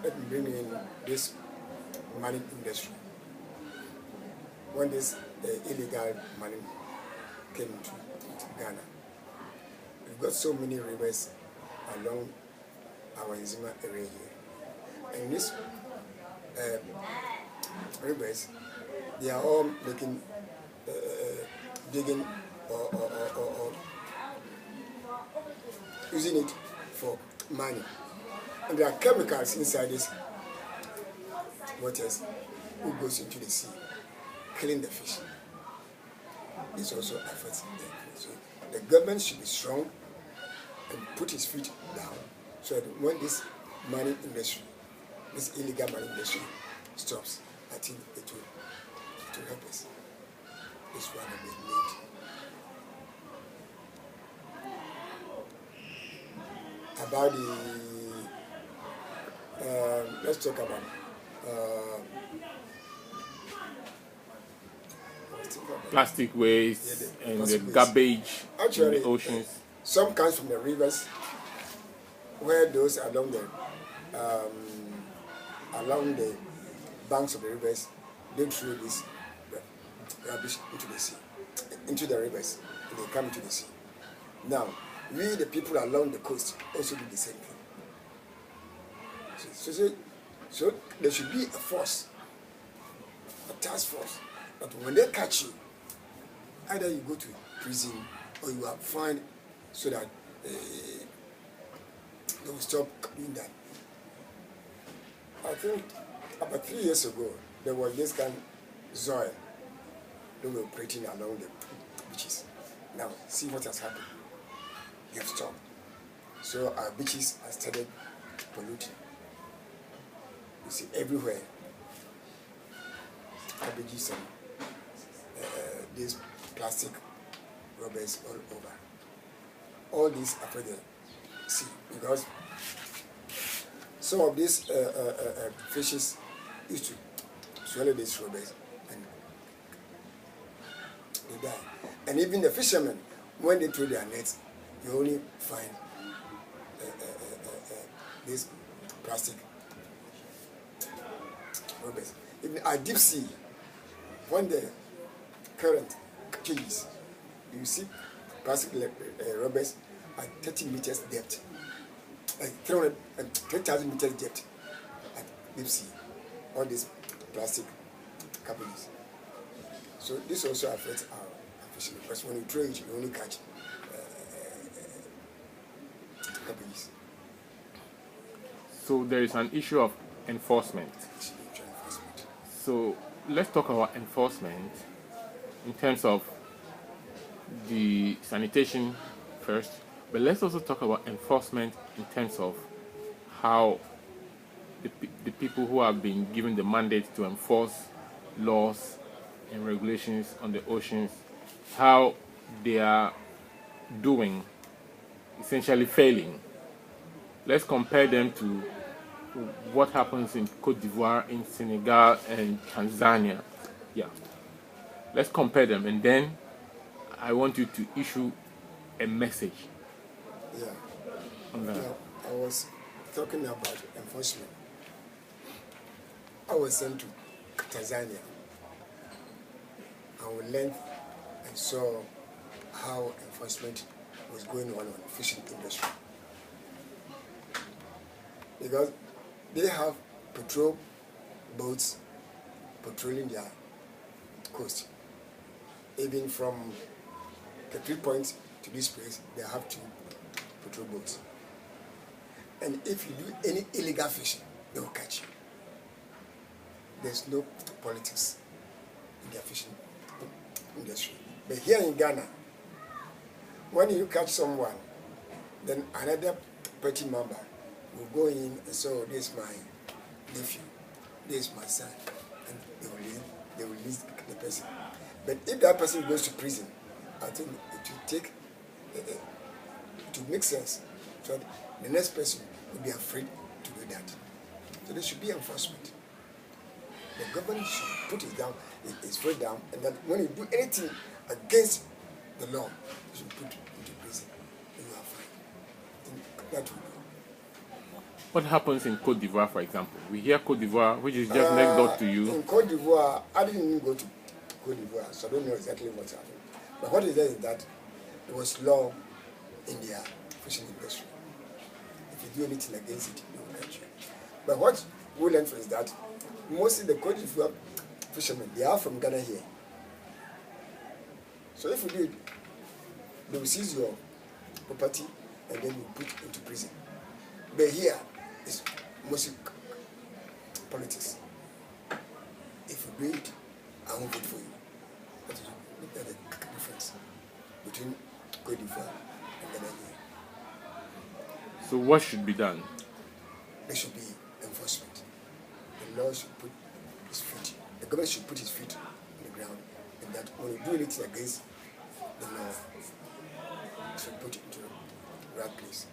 let me bring in this mining industry. When this illegal mining came to Ghana, we've got so many rivers along our Nzima area here. And these rivers, they are all making, digging or using it for mining. And there are chemicals inside these waters who goes into the sea, killing the fish. This also affects them. So the government should be strong and put his feet down so that when this mining industry, this illegal mining industry stops, I think it will help us. This one will be made. About the, let's talk about plastic waste and the garbage in the oceans. Some comes from the rivers, where those along the banks of the rivers, they throw this rubbish into the sea, into the rivers, and they come into the sea. Now, we, the people along the coast, also do the same thing. So there should be a force, a task force, that when they catch you, either you go to prison or you are fined so that they will stop doing that. I think about 3 years ago, there was this kind of soil that were operating along the beaches. Now, see what has happened. They have stopped. So our beaches have started polluting. You see everywhere, cabbages and these plastic rubbers all over. All these affect the sea because some of these fishes used to swallow these rubbers and they die. And even the fishermen, when they throw their nets, you only find this plastic rubbers. Even at deep sea, when the current changes, you see plastic rubbers at 30 meters depth, like 3,000 meters depth at deep sea, all these plastic cabbages. So this also affects our fishing because when you throw it, you only catch cabbages. So there is an issue of enforcement. So let's talk about enforcement in terms of the sanitation first, but let's also talk about enforcement in terms of how the people who have been given the mandate to enforce laws and regulations on the oceans, how they are doing, essentially failing. Let's compare them to what happens in Cote d'Ivoire, in Senegal, and Tanzania. Yeah. Let's compare them, and then I want you to issue a message. Yeah. On that. I was talking about enforcement. I was sent to Tanzania. And we learned and saw how enforcement was going on the fishing industry. Because they have patrol boats patrolling their coast. Even from the 3 points to this place, they have 2 patrol boats. And if you do any illegal fishing, they will catch you. There's no politics in their fishing industry. But here in Ghana, when you catch someone, then another party member will go in and say, oh, this is my nephew, this is my son, and they will release the person. But if that person goes to prison, I think it will take, it will make sense. So the next person will be afraid to do that. So there should be enforcement. The government should put it down, its foot down, and that when you do anything against the law, you should put it into prison, and you are fine. I think that will do. What happens in Cote d'Ivoire, for example? We hear Cote d'Ivoire, which is just next door to you. In Cote d'Ivoire, I didn't even go to Cote d'Ivoire, so I don't know exactly what happened. But what is there is that there was law in their fishing industry. If you do anything against it, they will catch you. But what we learned is that mostly the Cote d'Ivoire fishermen, they are from Ghana here. So if you do it, they will seize your property and then you put into prison. But here, it's mostly politics. If you do it, I won't vote for you. That is the difference between Cote d'Ivoire and Ghana here. So what should be done? There should be enforcement. The law should put his feet, the government should put his feet on the ground, and that when you do anything against the law, should put it into the right place.